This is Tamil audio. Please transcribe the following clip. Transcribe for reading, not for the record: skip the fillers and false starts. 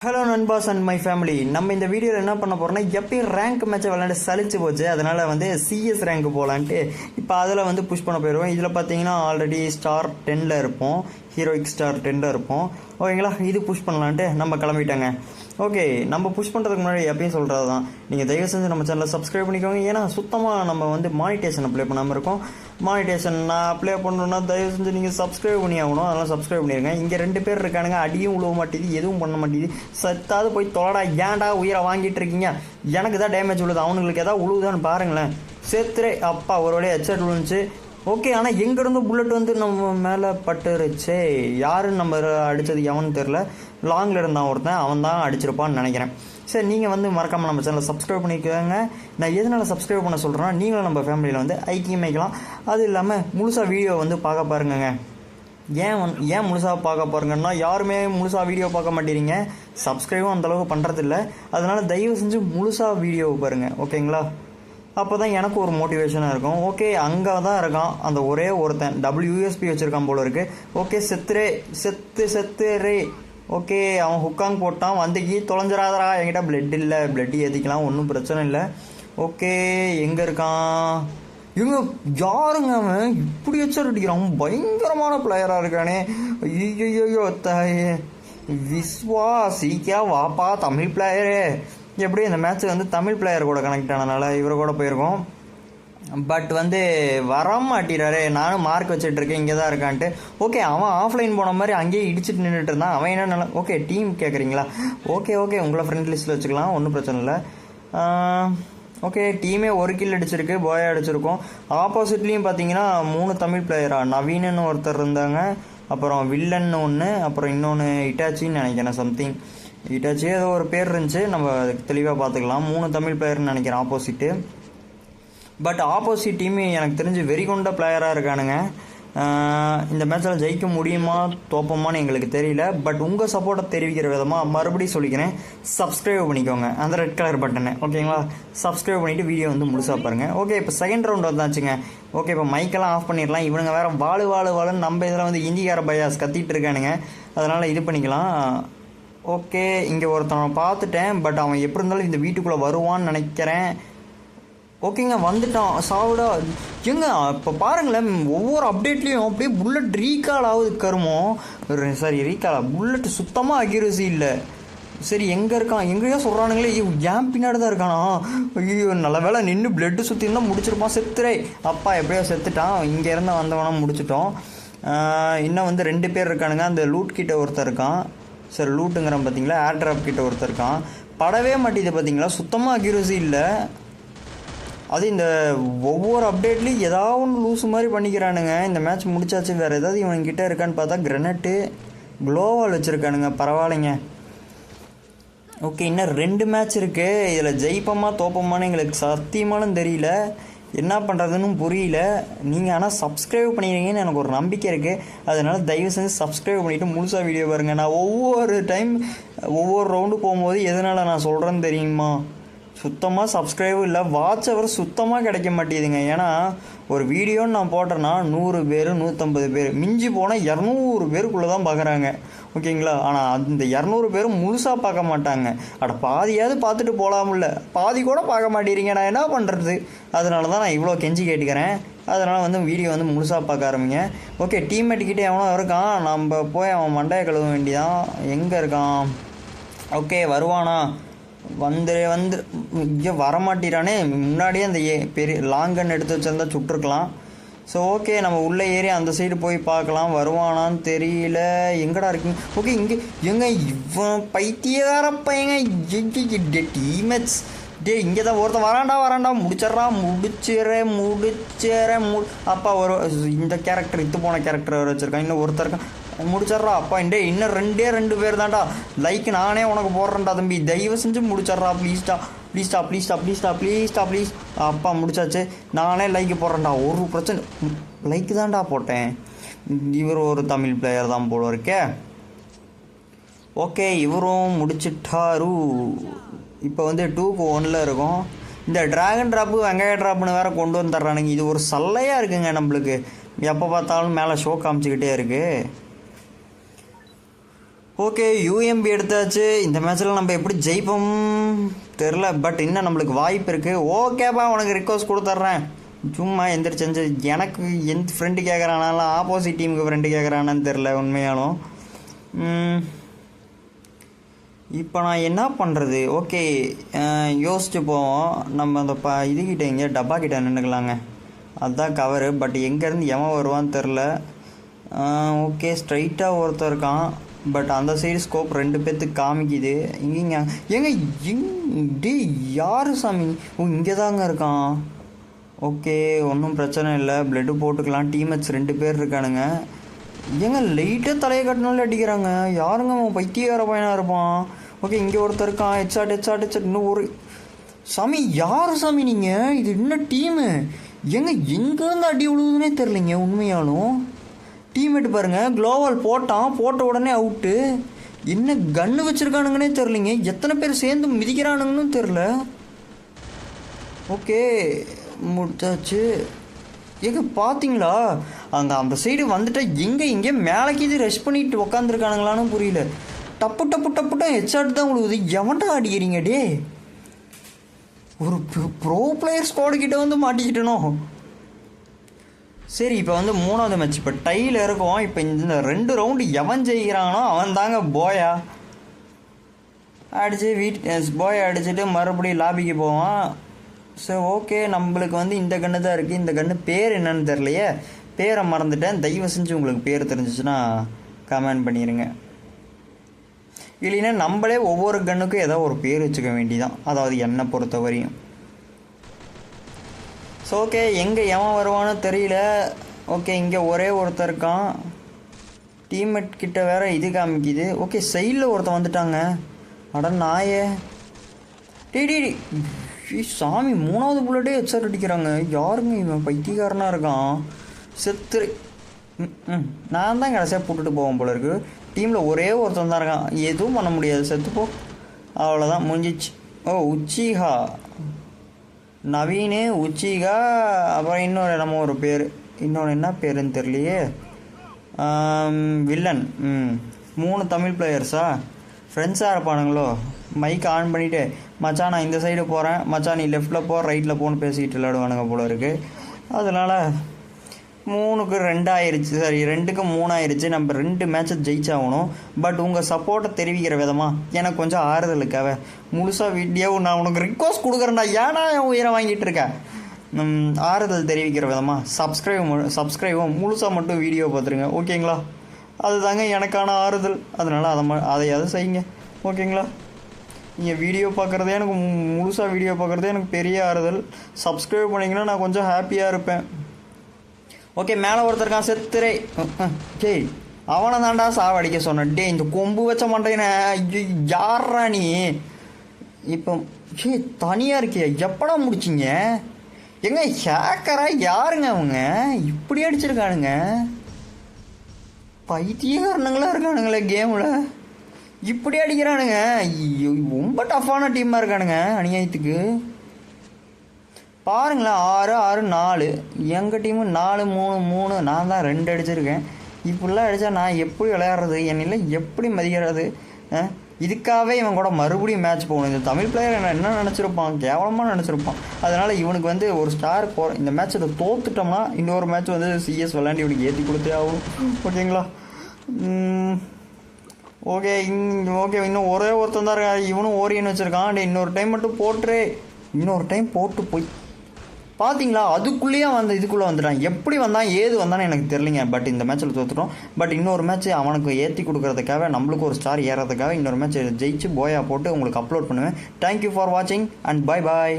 ஹலோ நண்பாஸ் அண்ட் மை ஃபேமிலி. நம்ம இந்த வீடியோவில் என்ன பண்ண போகிறோம்னா, எப்பயும் ரேங்க் மேட்சை விளையாண்டு சலிச்சு போச்சு. அதனால் சிஎஸ் ரேங்க் போகலான்ட்டு இப்போ அதில் புஷ் பண்ண போயிடுவோம். இதில் பார்த்தீங்கன்னா ஆல்ரெடி ஸ்டார் 10ல் இருப்போம், ஹீரோயிக் ஸ்டார் 10ல் இருப்போம். ஓகேங்களா, இது புஷ் பண்ணலான்ட்டு நம்ம கிளம்பிட்டாங்க. ஓகே, நம்ம புஷ் பண்ணுறதுக்கு முன்னாடி எப்பயும் சொல்கிறது தான், நீங்கள் தயவு செஞ்சு நம்ம சேனலை சப்ஸ்கிரைப் பண்ணிக்கோங்க. ஏன்னா சுத்தமாக நம்ம மானிட்டேஷன் அப்ளை பண்ணாமல் இருக்கோம். மானிட்டேஷன் நான் அப்ளை பண்ணணுன்னா தயவு செஞ்சு நீங்கள் சப்ஸ்கிரைப் பண்ணி ஆகணும். அதெல்லாம் சப்ஸ்கிரைப் பண்ணிடுங்க. இங்கே 2 பேர் இருக்கானுங்க, அடியும் உழுவ மாட்டேது, எதுவும் பண்ண மாட்டேது. சத்தாவது போய் தொலைடா, ஏன்டா உயிரை வாங்கிட்டு இருக்கீங்க? எனக்கு தான் டேமேஜ் விழுது, அவனுங்களுக்கு எதாவது உழுவுதான்னு பாருங்களேன். சேர்த்துரே அப்பா ஒரு வழியாக ஹெட்செட் விழுந்துச்சு. ஓகே, ஆனால் எங்கேருந்து புல்லட் நம்ம மேலே பட்டுருச்சே. யாருன்னு நம்ம அடித்தது எவன்னு தெரில. லாங்கில் இருந்தான் ஒருத்தன், அவன் தான் அடிச்சிருப்பான்னு நினைக்கிறேன். சரி, நீங்கள் மறக்காமல் நம்ம சேனலை சப்ஸ்கிரைப் பண்ணிக்கோங்க. நான் எதனால் சப்ஸ்கிரைப் பண்ண சொல்கிறேன்னா, நீங்களும் நம்ம ஃபேமிலியில் ஐக்கியமைக்கலாம். அது இல்லாமல் முழுசாக வீடியோ பார்க்க பாருங்க. ஏன் முழுசாக பார்க்க பாருங்கன்னா, யாருமே முழுசாக வீடியோ பார்க்க மாட்டேறீங்க, சப்ஸ்கிரைபும் அந்தளவுக்கு பண்ணுறதில்ல. அதனால் தயவு செஞ்சு முழுசாக வீடியோவை பாருங்கள். ஓகேங்களா, அப்போ தான் எனக்கு ஒரு மோட்டிவேஷனாக இருக்கும். ஓகே, அங்கே தான் இருக்கான் அந்த ஒரே ஒருத்தன், WSP வச்சுருக்கான் போல இருக்குது. ஓகே, செத்துரே. ஓகே, அவன் ஹுக்காங் போட்டான், வந்தக்கி தொலைஞ்சிடாதரா. என்கிட்ட பிளட் இல்லை, பிளட் ஏற்றிக்கலாம், ஒன்றும் பிரச்சனை இல்லை. ஓகே, எங்கே இருக்கான்? இவங்க யாருங்க? அவன் இப்படி ஹெட்செட் அடிக்கிறான், பயங்கரமான பிளேயராக இருக்கானே. ஐயோ தாயே, விஸ்வா சீக்கிரம் வாப்பா தமிழ் பிளேயரே. எப்படி இந்த மேட்ச் தமிழ் பிளேயர் கூட கனெக்ட் ஆனதுனால இவரை கூட போயிருக்கோம். பட் வர மாட்டிறாரு. நானும் மார்க் வச்சுட்டு இருக்கேன், இங்கே தான் இருக்கான்ட்டு. ஓகே, அவன் ஆஃப்லைன் போன மாதிரி அங்கேயே இடிச்சிட்டு நின்றுட்டு இருந்தான். அவன் என்ன நல்லா. ஓகே, டீம் கேட்குறீங்களா? ஓகே, உங்களை ஃப்ரெண்ட் லிஸ்ட்டில் வச்சுக்கலாம், ஒன்றும் பிரச்சனை இல்லை. ஓகே, டீமே ஒரு கில் அடிச்சிருக்கு, பாயா அடிச்சிருக்கோம். ஆப்போசிட்லேயும் பார்த்தீங்கன்னா 3 தமிழ் பிளேயரா. நவீனன்னு ஒருத்தர் இருந்தாங்க, அப்புறம் வில்லன் ஒன்று, அப்புறம் இன்னொன்று இட்டாச்சின்னு நினைக்கிறேன், சம்திங் இட்டாச்சி ஏதோ ஒரு பேர் இருந்துச்சு. நம்ம தெளிவாக பார்த்துக்கலாம். 3 தமிழ் பிளேயர்னு நினைக்கிறேன் ஆப்போசிட்டு. பட் ஆப்போசிட் டீமு எனக்கு தெரிஞ்சு வெறி கொண்ட பிளேயராக இருக்கானுங்க. இந்த மேட்சில் ஜெயிக்க முடியுமா தோப்போமான்னு எங்களுக்கு தெரியல. பட் உங்கள் சப்போர்ட்டை தெரிவிக்கிற விதமாக மறுபடியும் சொல்லிக்கிறேன், சப்ஸ்கிரைப் பண்ணிக்கோங்க அந்த ரெட் கலர் பட்டனை. ஓகேங்களா, சப்ஸ்கிரைப் பண்ணிவிட்டு வீடியோ முழுசாக பாருங்கள். ஓகே, இப்போ செகண்ட் ரவுண்ட் வந்தாச்சுங்க. ஓகே, இப்போ மைக்கெல்லாம் ஆஃப் பண்ணிடலாம். இவனுங்க வேறு வாழுன்னு நம்ம இதில் இந்திக்கார பையாஸ் கத்திட்டு இருக்கானுங்க. அதனால் இது பண்ணிக்கலாம். ஓகே, இங்கே ஒருத்தவனை பார்த்துட்டேன், பட் அவன் எப்படி இருந்தாலும் இந்த வீட்டுக்குள்ளே வருவான்னு நினைக்கிறேன். ஓகேங்க, வந்துட்டான். சாவிடா எங்க இப்போ பாருங்களேன், ஒவ்வொரு அப்டேட்லேயும் அப்படியே புல்லட் ரீகால் ஆகுது. புல்லட் சுத்தமாக அக்யூரசி இல்லை. சரி, எங்கே இருக்கான்? எங்கேயோ சொல்கிறானுங்களே, ஏன் பின்னாடி தான் இருக்கானா? ஐயோ, நல்ல வேலை நின்று பிளட்டு சுற்றி இருந்தால் முடிச்சிருப்பான். செத்துரே அப்பா, எப்படியோ செத்துட்டான். இங்கே இருந்து வந்தவனா முடிச்சிட்டோம். இன்னும் 2 பேர் இருக்கானுங்க. அந்த லூட் கிட்ட ஒருத்தர் இருக்கான். சரி, லூட்டுங்கிறான் பார்த்தீங்களா, ஏர் ட்ராப் கிட்ட ஒருத்தர் இருக்கான். படவே மாட்டேது பார்த்தீங்களா, சுத்தமாக அக்யூரசி இல்லை. அது இந்த ஒவ்வொரு அப்டேட்லேயும் ஏதாவது ஒன்று லூஸு மாதிரி பண்ணிக்கிறானுங்க. இந்த மேட்ச் முடிச்சாச்சு. வேறு ஏதாவது இவன்கிட்ட இருக்கான்னு பார்த்தா கிரனட்டு க்ளோவால் வச்சுருக்கானுங்க. பரவாயில்லைங்க. ஓகே, இன்னும் 2 மேட்ச் இருக்குது. இதில் ஜெயிப்போமா தோப்போமான்னு எங்களுக்கு சத்தியமானும் தெரியல, என்ன பண்ணுறதுன்னு புரியல. நீங்கள் ஆனால் சப்ஸ்கிரைப் பண்ணிடுறீங்கன்னு எனக்கு ஒரு நம்பிக்கை இருக்குது. அதனால் தயவு செஞ்சு சப்ஸ்கிரைப் பண்ணிவிட்டு முழுசாக வீடியோ பாருங்கள். நான் ஒவ்வொரு ரவுண்டு போகும்போது எதனால் நான் சொல்கிறேன்னு தெரியுமா, சுத்தமாக சப்ஸ்கிரைபும் இல்லை, வாட்ச் அவர் சுத்தமாக கிடைக்க மாட்டேதுங்க. ஏன்னா ஒரு வீடியோன்னு நான் போட்டேன்னா 100 பேர் 150 பேர், மிஞ்சி போனால் 200 பேருக்குள்ளே தான் பார்க்குறாங்க. ஓகேங்களா, ஆனால் அந்த 200 பேரும் முழுசாக பார்க்க மாட்டாங்க. பாதியாவது பார்த்துட்டு போகலாமில்ல, பாதி கூட பார்க்க மாட்டேறீங்க. நான் என்ன பண்ணுறது? அதனால தான் நான் இவ்வளோ கெஞ்சி கேட்டுக்கிறேன். அதனால் வீடியோ முழுசாக பார்க்க ஆரம்பிங்க. ஓகே, டீம்மேட்டுக்கிட்டே எவனோ இருக்கான், நம்ம போய் அவன் மண்டையை கழுவ வேண்டியதான். எங்கே இருக்கான்? ஓகே, வருவானா? இங்கே வரமாட்டிறானே. முன்னாடியே அந்த பெரிய லாங்கன் எடுத்து வச்சிருந்தா சுட்டுருக்கலாம். ஸோ ஓகே, நம்ம உள்ளே ஏறி அந்த சைடு போய் பார்க்கலாம். வருவானான்னு தெரியல. எங்கடா இருக்குங்க? ஓகே, இங்கே இவன் பைத்தியகார பையங்க டீமேட்ஸ். இங்கே தான் ஒருத்தன் வராண்டா முடிச்சிடறேன். அப்பா ஒரு இந்த கேரக்டர் இத்து போன கேரக்டர் வச்சுருக்கான். இன்னும் ஒருத்தர் இருக்கான், முடிச்சிட்றா அப்பா. இன்னும் 2 பேர் தான்டா. லைக் நானே உனக்கு போடுறேன்டா தம்பி, தயவு செஞ்சு முடிச்சிட்றா ப்ளீஸ். அப்பா முடிச்சாச்சு, நானே லைக் போடுறேன்டா. ஒரு பிரச்சனை, லைக் தான்டா போட்டேன். இவர் ஒரு தமிழ் பிளேயர் தான் போல இருக்கே. ஓகே, இவரும் முடிச்சிட்டாரு. இப்போ 2க்கு 1ல் இருக்கும். இந்த ட்ராகன் ட்ராப்பு வெங்காய ட்ராப்புன்னு வேறு கொண்டு வந்துடுறானுங்க. இது ஒரு சல்லையாக இருக்குங்க. நம்மளுக்கு எப்போ பார்த்தாலும் மேலே ஷோ காமிச்சிக்கிட்டே இருக்குது. ஓகே யூஎம்பி எடுத்தாச்சு. இந்த மேட்ச்சில் நம்ம எப்படி ஜெயிப்போம் தெரில, பட் இன்னும் நம்மளுக்கு வாய்ப்பு இருக்குது. ஓகேப்பா, உனக்கு ரிக்வஸ்ட் கொடுத்துட்றேன். சும்மா எந்திரிச்சு எனக்கு எந்த ஃப்ரெண்டு கேட்குறானாலும் ஆப்போசிட் டீமுக்கு ஃப்ரெண்டு கேட்குறானான்னு தெரில உண்மையாலும். இப்போ நான் என்ன பண்ணுறது? ஓகே யோசிச்சு போவோம். நம்ம அந்த இதுக்கிட்ட இங்கே டப்பா கிட்ட நின்றுக்கலாங்க, அதுதான் கவரு. பட் எங்கேருந்து எவன் வருவான்னு தெரில. ஓகே ஸ்ட்ரைட்டாக ஒருத்தர் இருக்கான், பட் அந்த சைடு ஸ்கோப் 2 பேர்த்துக்கு காமிக்குது. இங்கேங்க டே யார் சாமி? ஓ இங்கே தாங்க இருக்கான். ஓகே ஒன்றும் பிரச்சனை இல்லை, பிளட்டு போட்டுக்கலாம். டீம்மேட்ஸ் 2 பேர் இருக்கானுங்க. லைட்டாக தலையை கட்டினாலே அடிக்கிறாங்க. யாருங்க அவன் பைத்தியக்கார பையனாக இருப்பான்? ஓகே இங்கே ஒருத்தர் இருக்கான். ஹெட்ஷாட் இன்னும் ஒரு சாமி. யார் சாமி நீங்கள்? இது இன்னும் டீமு எங்கேருந்து அடி விழுவுதுன்னே தெரிலிங்க உண்மையாலும். டீம்மேட் பாருங்கள், க்ளோவால் போட்ட உடனே அவுட்டு. என்ன கன்று வச்சுருக்கானுங்கன்னே தெரிலிங்க. எத்தனை பேர் சேர்ந்து மிதிக்கிறானுங்கன்னு தெரில. ஓகே முடிச்சாச்சு. பார்த்தீங்களா அங்கே அந்த சைடு வந்துட்டா இங்கே மேலேக்கு இது ரெஸ்ட் பண்ணிட்டு உக்காந்துருக்கானுங்களான்னு புரியல. டப்பு ஹெட்ஷாட் தான் விழுவுது. எவன்டா அடிக்கிறீங்க டே? ஒரு ப்ரோ பிளேயர் ஸ்குவாடு கிட்ட வந்து மாட்டிக்கிட்டனோ. சரி இப்போ வந்து 3வது மேட்ச் இப்போ டையில் இருக்கும். இப்போ இந்த 2 ரவுண்டு எவன் ஜெயிக்கிறானோ அவன் தாங்க போயா. அடித்து போயை அடிச்சுட்டு மறுபடியும் லாபிக்கு போவான். சரி ஓகே, நம்மளுக்கு வந்து இந்த கன்று தான் இருக்குது. இந்த கன்று பேர் என்னன்னு தெரியலையே, பேரை மறந்துட்டேன். தயவு செஞ்சு உங்களுக்கு பேர் தெரிஞ்சிச்சுன்னா கமெண்ட் பண்ணிடுங்க. இல்லைன்னா நம்மளே ஒவ்வொரு கன்னுக்கும் ஏதோ ஒரு பேர் வச்சுக்க வேண்டிதான், அதாவது என்னை பொறுத்த வரையும். ஸோ ஓகே எங்கே எவன் வருவானோ தெரியல. ஓகே இங்கே ஒரே ஒருத்தர் இருக்கான். டீம்மேட் கிட்ட வேற இது காமிக்குது. ஓகே சைடில் ஒருத்தன் வந்துட்டாங்க. அட நாயே டி சாமி, 3வது புல்லட்டே ஹெட்ஷாட் அடிக்கிறாங்க. யாருங்க இவன்? பைத்தியக்காரனாக இருக்கான். செத்து நான் தான் கடைசியாக போட்டுட்டு போவேன் போல இருக்கு. டீமில் ஒரே ஒருத்தன் தான் இருக்கான், எதுவும் பண்ண முடியாது, செத்துப்போ. அவ்வளோதான் முடிஞ்சிச்சு. ஓ உச்சிஹா, நவீனு உச்சிகா. அப்புறம் இன்னொரு நம்ம ஒரு பேர், இன்னொன்று என்ன பேருன்னு தெரியலையே. வில்லன். 3 தமிழ் பிளேயர்ஸா? ஃப்ரெண்ட்ஸாக இருப்பானுங்களோ? மைக் ஆன் பண்ணிவிட்டு மச்சான் நான் இந்த சைடு போகிறேன், மச்சான் நீ லெஃப்ட்டில் போ ரைட்டில் போன்னு பேசிக்கிட்டு விளையாடுவானுங்க போல இருக்குது. அதனால் 3க்கு 2 ஆயிடுச்சு. சரி 2க்கு 3 ஆயிடுச்சு. நம்ம 2 மேட்சை ஜெயிச்சாகணும். பட் உங்கள் சப்போர்ட்டை தெரிவிக்கிற விதமாக எனக்கு கொஞ்சம் ஆறுதலுக்காக முழுசாக வீடியோ நான் உனக்கு ரிக்வஸ்ட் கொடுக்குறேன்டா. ஏன்னா என் உயிரை வாங்கிட்டு இருக்கேன். ஆறுதல் தெரிவிக்கிற விதமாக சப்ஸ்கிரைபும் முழுசாக மட்டும் வீடியோ பார்த்துருங்க ஓகேங்களா? அதுதாங்க எனக்கான ஆறுதல். அதனால் அதையாவது செய்யுங்க ஓகேங்களா? நீங்கள் வீடியோ பார்க்குறதே எனக்கு முழுசாக வீடியோ பார்க்குறதே எனக்கு பெரிய ஆறுதல். சப்ஸ்கிரைப் பண்ணிங்கன்னா நான் கொஞ்சம் ஹாப்பியாக இருப்பேன். ஓகே மேலே ஒருத்தருக்கான் செத்துரே. டே அவனை தாண்டா சாவடிக்க சொன்னேன். டே இந்த கொம்பு வச்ச மாட்டேனே, யாரா நீ? இப்போ தனியாக இருக்கியா? எப்படா முடிச்சிங்க? எங்க ஹேக்கரா? யாருங்க அவங்க இப்படி அடிச்சிருக்கானுங்க? பைத்தியக்காரனுங்களா இருக்கானுங்களே கேமில் இப்படி அடிக்கிறானுங்க. ரொம்ப டஃப்பான டீமாக இருக்கானுங்க அநியாயத்துக்கு. பாருங்களேன் 6-6-4. எங்கள் டீமு 4-3-3. நான் தான் 2 அடிச்சிருக்கேன். இப்படிலாம் அடித்தா நான் எப்படி விளையாடுறது? என்னில் எப்படி மதிக்கிறது? இதுக்காகவே இவன் கூட மறுபடியும் மேட்ச் போகணும். இந்த தமிழ் பிளேயர் என்ன நினச்சிருப்பான்? கேவலமாக நினச்சிருப்பான். அதனால் இவனுக்கு வந்து ஒரு ஸ்டார் இந்த மேட்ச்சில் தோத்துட்டோம்னா இன்னொரு மேட்ச் வந்து சிஎஸ் விளையாண்டு இவனுக்கு ஏற்றி கொடுத்தே ஆகும் ஓகேங்களா? ஓகே இன்னும் ஒரே ஒருத்தன் தான் இருக்கா. இவனும் ஓரியன் வச்சுருக்கான். இன்னொரு டைம் மட்டும் போட்டுரு. இன்னொரு டைம் போட்டு போய் பார்த்தீங்களா? அதுக்குள்ளேயே இதுக்குள்ளே வந்துட்டான். எப்படி வந்தான் ஏது வந்தான்னு எனக்கு தெரியலிங்க. பட் இந்த மேட்ச்சில் தோற்றுட்டோம். பட் இன்னொரு மேட்ச் அவனுக்கு ஏற்றி கொடுக்குறதுக்காக நம்மளுக்கு ஒரு ஸ்டார் ஏறதுக்காக இன்னொரு மேட்ச் ஜெயிச்சு போயா போட்டு உங்களுக்கு அப்லோட் பண்ணுவேன். தேங்க்யூ ஃபார் வாட்சிங் அண்ட் பாய்.